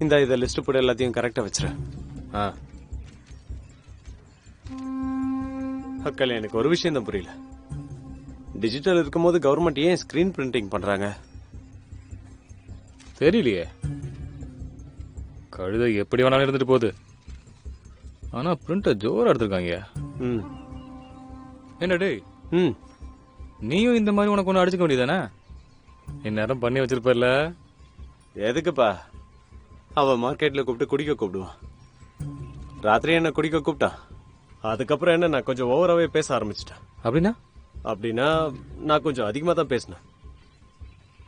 இதை லிஸ்ட் போட்டு எல்லாத்தையும் கரெக்டா வச்சிரு. அக்கா, எனக்கு ஒரு விஷயம் தான் புரியல. டிஜிட்டல் இருக்கும்போது கவர்மெண்ட் ஏன் ஸ்கிரீன் பிரிண்டிங் பண்றாங்க? தெரியலையே. கழுதை எப்படி வேணாலும் இருந்துட்டு போகுது. ஆனா பிரிண்டர் ஜோரா எடுத்திருக்காங்க. என்ன டேய், நீயும் இந்த மாதிரி உனக்கு ஒன்று அடிச்சுக்க வேண்டியதானே? இந்நேரம் பண்ணி வச்சிருப்பல. எதுக்குப்பா? அவன் மார்க்கெட்ல கூப்பிட்டு குடிக்க கூப்பிடுவான். ராத்திரி என்ன குடிக்க கூப்பிட்டான். அதுக்கப்புறம் என்ன, நான் கொஞ்சம் ஓவராகவே பேச ஆரம்பிச்சிட்டேன். அப்படின்னா நான் கொஞ்சம் அதிகமாக தான் பேசினேன்.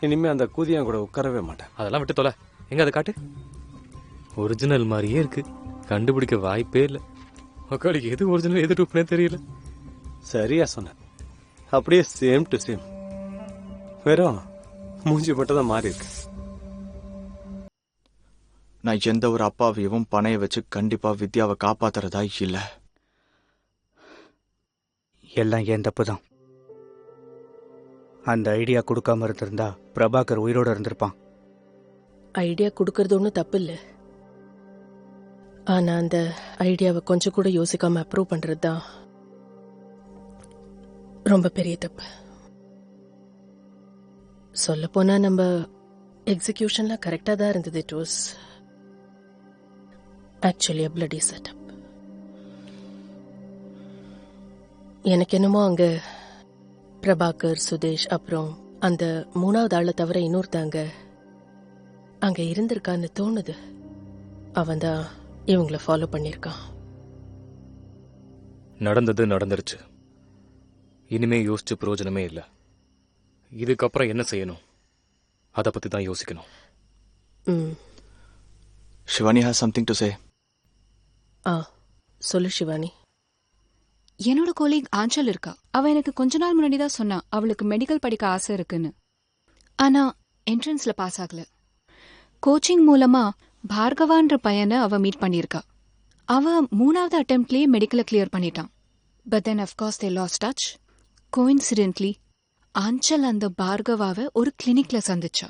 இனிமே அந்த கூதியான் கூட உட்காரவே மாட்டேன். அதெல்லாம் விட்டு தொலை. எங்க அதை காட்டு. ஒரிஜினல் மாதிரியே இருக்கு. கண்டுபிடிக்க வாய்ப்பே இல்லை. மக்களுக்கு எது ஒரிஜினல் எது டூப்னே தெரியல. சரியா சொன்ன. அப்படியே சேம் டு சேம். வெறும் மூஞ்சி மட்டும் தான் மாறி இருக்கு. நான் எந்த ஒரு அப்பாவையும் பணைய வச்சு கண்டிப்பா வித்யாவை காப்பாத்துறதா இல்ல. எல்லாம் ஏன் தப்பு தான். அந்த ஐடியா கொடுக்காம இருந்திருந்தா பிரபாகர் உயிரோட இருந்திருப்பான். ஐடியா கொடுக்கறது ஒன்றும் தப்பு இல்லை. ஆனா அந்த ஐடியாவை கொஞ்சம் கூட யோசிக்காம அப்ரூவ் பண்றது தான் ரொம்ப பெரிய தப்பு. சொல்ல போனா நம்ம எக்ஸிகியூஷன்ல கரெக்டா தான் இருந்தது. It was actually a bloody setup. எனக்கு என்னமோ அங்க பிரபாகர், சுதேஷ், அப்புறம் அந்த மூணாவது ஆளை தவிர இன்னொருத்தாங்க அங்க இருந்திருக்கான்னு தோணுது. அவன் தான் இவங்கள ஃபாலோ பண்ணிருக்கான். நடந்தது நடந்துருச்சு. இனிமே யோசிச்சு பிரயோஜனமே இல்லை. இதுக்கப்புறம் என்ன செய்யணும் அதை பத்தி தான் யோசிக்கணும். Shivani has something to say. சொல்லு ஷிவானி. என்னோட கோலீக் ஆஞ்சல் இருக்கா. அவ எனக்கு கொஞ்ச நாள் முன்னாடி தான் சொன்னா அவளுக்கு மெடிக்கல் படிக்க ஆசை இருக்குன்னு. ஆனா என்ட்ரன்ஸ்ல பாஸ் ஆகல. கோச்சிங் மூலமா பார்கவான்ற பையனை அவ மீட் பண்ணியிருக்கா. அவ 3வது அட்டெம்ப்ட்லயே மெடிக்கலை கிளியர் பண்ணிட்டான். But then of course they lost touch. Coincidentally Aanchal அந்த பார்கவாவை ஒரு கிளினிக்ல சந்திச்சா.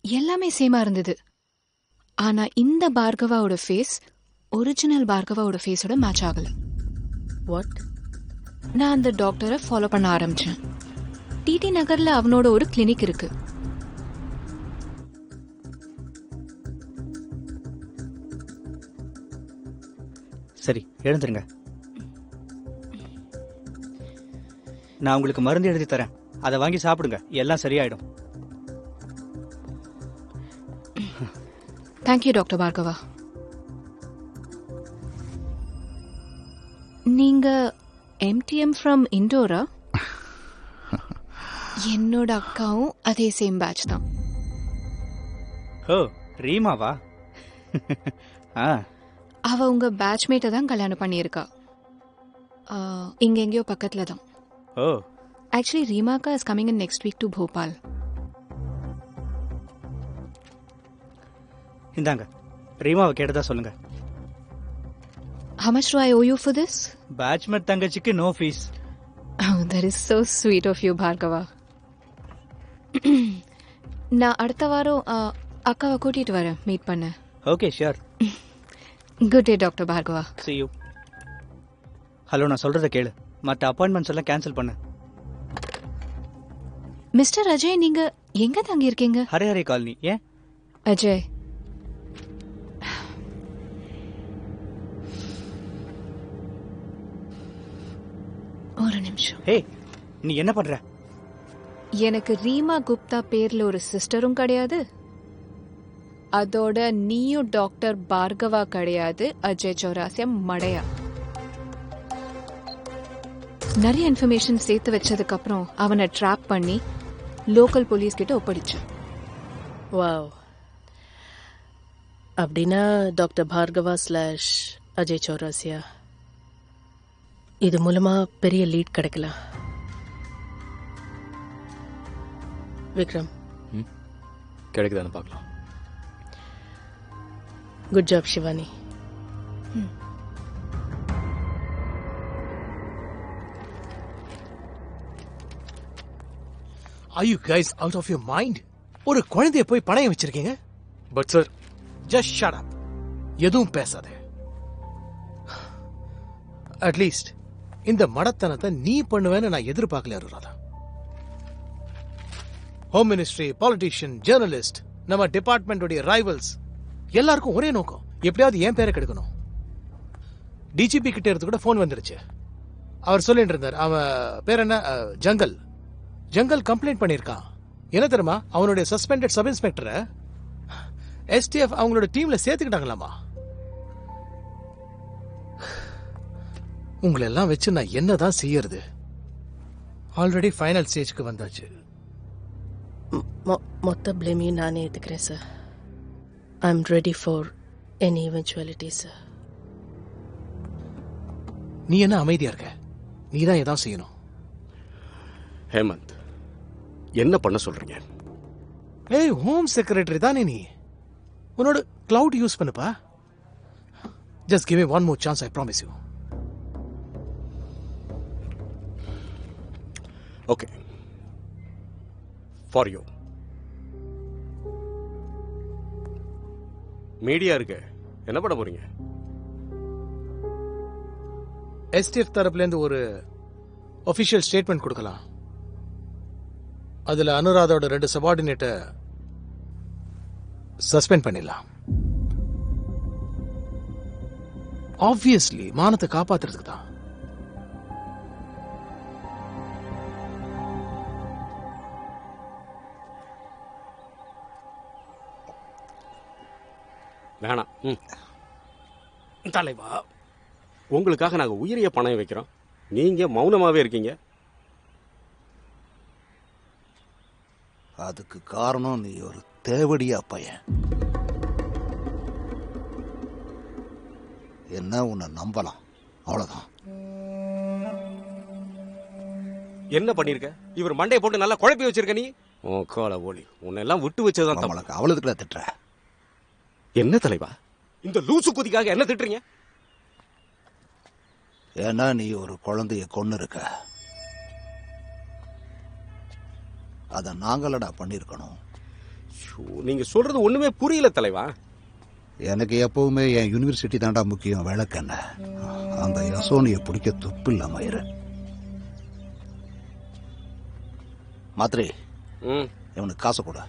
எல்லாமே சேமா இருந்தது. ஆனா இந்த பார்கவாவோட ஃபேஸ் ஒரிஜினல் பார்கவாவோட ஃபேஸோட மேட்ச் ஆகல. வாட்? நான் அந்த டாக்டரை ஃபாலோ பண்ண ஆரம்பிச்சேன். டிடி நகர்ல அவனோட ஒரு கிளினிக் இருக்கு. சரி, எழுந்துருங்க. நான் உங்களுக்கு மருந்து எழுதி தரேன். அதை வாங்கி சாப்பிடுங்க. எல்லாம் சரியாயிடும். Thank you doctor Bhargava. நீங்க MTM ஃப்ரம் இண்டோரா? என்னோட அக்காவும் அதே சேம் பேட்ச் தான். ஓ, ரீமாவா? அவ உங்க பேட்ச்மேட்டை தான் கல்யாணம் பண்ணியிருக்கா. இங்க எங்கேயோ பக்கத்துல தான். ஓ, ஆக்சுவலி ரீமாக்கா is coming in next week to Bhopal. இந்தாங்க, ரீமாவை கேட்டதா சொல்லுங்க. How much do I owe you for this? Batchmate தங்கச்சிக்கு no fees. Oh, that is so sweet of you, Bhargava. நான் அடுத்த வாரம் அக்காவை கூட்டிட்டு வரேன் மீட் பண்ண. Okay, sure. Good day doctor Bhargava. See you. Hello, நான் சொல்றத கேளு. மற்ற அப்பாயின்மெண்ட்ஸ் எல்லாம் கேன்சல் பண்ணு. மிஸ்டர் அஜய், நீங்க எங்க தங்கி இருக்கீங்க? ஹரே ஹரே காலனி. ஏன் அஜய், ஒரு நிமிஷம். ஹே, நீ என்ன பண்ற? எனக்கு ரீமா குப்தா பேர்ல ஒரு சிஸ்டரும் கிடையாது. அதோட நீயும் டாக்டர் பார்கவா கிடையாது. அஜய் சௌராசியா மடையா. நிறைய இன்ஃபர்மேஷன் சேர்த்து வச்சதுக்கு அப்புறம் அவனை ட்ராப் பண்ணி லோக்கல் போலீஸ் கிட்ட ஒப்படைச்சேன். வாவ். அப்படின்னா டாக்டர் பார்கவா ஸ்லாஷ் அஜய் சௌராசியா, இது மூலமா பெரிய லீட் கிடைக்கலாம். விக்ரம், கிடைக்குதான்னு பார்க்கலாம். Good job Shivani. Are you guys out of your mind? ஒரு குழந்தைய போய் பணையம் வச்சிருக்கீங்க. But sir, just shut up. எதுவும் பேசாதே. அட்லீஸ்ட் இந்த மடத்தனத்தை நீ பண்ணுவேன்னு நான் எதிர்பார்க்கல Aruradha. Home ministry, politician, journalist, நம்ம டிபார்ட்மெண்டோட ரைவல்ஸ் எல்லாருக்கும் ஒரே நோக்கம், எப்படியாவது என் பேரை கெடுக்கணும். டிஜிபி கிட்ட இருந்து கூட போன் வந்துருச்சு. அவர் சொல்லிட்டு இருந்தார், அவன் பேர் என்ன, ஜங்கல் கம்ப்ளைண்ட் பண்ணிருக்கான். என்ன தெரியுமா, அவனுடைய சஸ்பெண்டட் சப் இன்ஸ்பெக்டரை எஸ்டிஎஃப் அவங்களோட டீம்ல சேர்த்துக்கிட்டாங்களாமா. உங்களை எல்லாம் வச்சு நான் என்னதான் செய்யறது? ஆல்ரெடி ஃபைனல் ஸ்டேஜ்க்கு வந்தாச்சு. மொத்த பிளேமையும் நானே ஏத்துக்கிறேன் sir. I am ready for any இவென்ச்சுவாலிட்டி sir. நீ என்ன அமைதியா இருக்க? நீ தான் ஏதாவது செய்யணும். ஹேமந்த், என்ன பண்ண சொல்றீங்க? ஏய், ஹோம் செக்ரட்டரி தானே நீ, உன்னோட கிளவுட் யூஸ் பண்ணுப்பா. Just give me one more chance, I promise you. Okay, for you. Media இருக்கு, என்ன பண்ண போறீங்க? எஸ்டிஎஃப் தரப்புல இருந்து ஒரு ஒபிஷியல் ஸ்டேட்மெண்ட் கொடுக்கலாம். அதுல அனுராதோட 2 சபார்டினேட்டை சஸ்பெண்ட் பண்ணிடலாம். ஆப்வியஸ்லி மானத்தை காப்பாத்துறதுக்கு தான். வேணாம். தலைவா, உங்களுக்காக நாங்க உயிரிய பணம் வைக்கிறோம், நீங்க மௌனமாவே இருக்கீங்க. அதுக்கு காரணம் நீ ஒரு தேவடியா பையன். என்ன உன்னை நம்பலாம், அவ்வளவுதான். என்ன பண்ணிருக்க? இவர் மண்டையை போட்டு நல்லா குழப்பி வச்சிருக்க நீ. உன் கால ஓலி, உன்னை எல்லாம் விட்டு வச்சதுதான் நம்மளுக்கு அவ்வளவுக்குள்ள திட்டுற. என்ன தலைவா, இந்த லூசு குதிக்காக என்ன திட்டுறீங்க? ஏன்னா நீ ஒரு குழந்தைய கொன்னு இருக்க. அத நாங்களடா பண்ணிருக்கணும். நீங்க சொல்றது ஒண்ணுமே புரியல தலைவா. எனக்கு எப்பவுமே என் யூனிவர்சிட்டி தாண்டா முக்கியம். விளக்கென்ன, அந்த யசோனிய பிடிக்க துப்பு இல்லாம இரு. மாத்திரை, இவனுக்கு காசு கூட.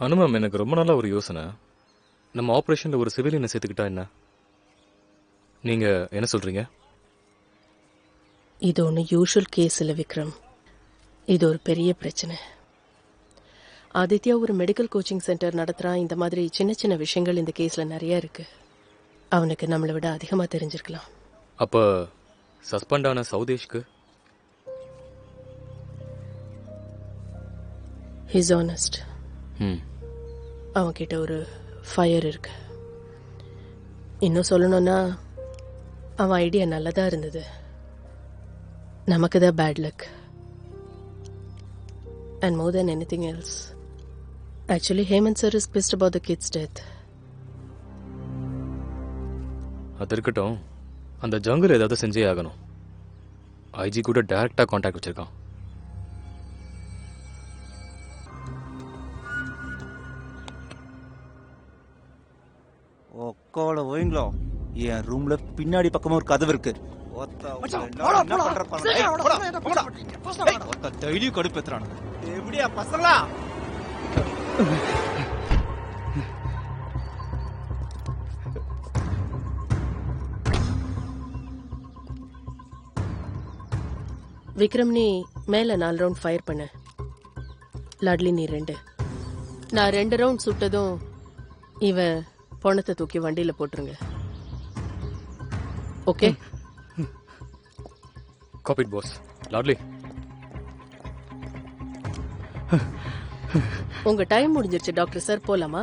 அனுமம், எனக்கு ரொம்ப நாளா ஒரு யோசனை. நம்ம ஆபரேஷன்ல ஒரு சிவிலியனை சேர்த்துக்கிட்டா என்ன? நீங்க என்ன சொல்றீங்க? இது ஒன்று யூஷுவல் கேஸ் இல்லை விக்ரம், இது ஒரு பெரிய பிரச்சனை. ஆதித்யா ஒரு மெடிக்கல் கோச்சிங் சென்டர் நடத்துகிறான். இந்த மாதிரி சின்ன சின்ன விஷயங்கள் இந்த கேஸில் நிறைய இருக்கு. அவனுக்கு நம்மளை விட அதிகமாக தெரிஞ்சிருக்கலாம். அப்ப சஸ்பெண்ட் ஆன சௌதேஷ்க்கு? His honest. அவன்கிட்ட ஒரு ஃபயர் இருக்கு. இன்னும் சொல்லணும்னா அவன் ஐடியா நல்லதா இருந்தது, நமக்கு தான் bad luck. And more then anything else, actually Hemant sir is pissed about the kids death. அது இருக்கட்டும், அந்த ஜங்கல் ஏதாவது செஞ்சே ஆகணும். ஐஜி கூட டைரக்டா கான்டாக்ட் வச்சிருக்கான். ஒக்கால ஓய்ங்களோ, என் ரூம்ல பின்னாடி பக்கமா ஒரு கதவு இருக்கு. டெய்லியும் கடுப்பேத்துறானு. எப்படியா பசங்களா? விக்ரம், நீ மேல 4 ரவுண்ட் ஃபயர் பண்ண. லாட்லி நீ 2. நான் 2 ரவுண்ட் சுட்டதும் இவன் பணத்தை தூக்கி வண்டியில போட்டுருங்க. ஓகே? Copy pass. லாட்லி, உங்க டைம் முடிஞ்சிருச்சு டாக்டர் சார், போலாமா?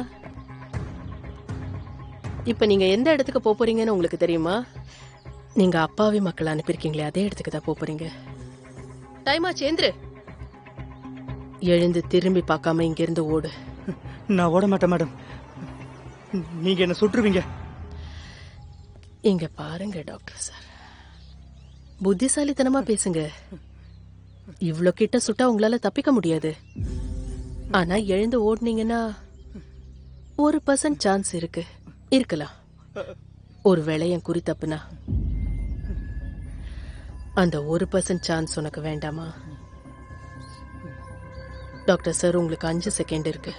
இப்ப நீங்க எந்த இடத்துக்கு போறீங்கன்னு உங்களுக்கு தெரியுமா? நீங்க அப்பாவி மக்களை அனுப்பியிருக்கீங்களே, அதே இடத்துக்கு தான் போறீங்க. டைம் ஆச்சு, எந்திரு. எழுந்து திரும்பி பார்க்காம இங்கிருந்து ஓடு. நான் ஓட மாட்டேன் மேடம். நீங்க என்ன சுட்டுருவீங்க. இங்க பாருங்க டாக்டர் சார், புத்திசாலித்தனமா பேசுங்க. இவ்ளோ கிட்ட சுட்டா உங்களால தப்பிக்க முடியாது. ஆனா எழுந்து ஓடுனீங்கன்னா 1% சான்ஸ் இருக்கு, இருக்கலாம். ஒருவேளை என் குறி தப்புனா அந்த 1% சான்ஸ் உனக்கு வேண்டாமா? டாக்டர் சார், உங்களுக்கு 5 செகண்ட் இருக்கு.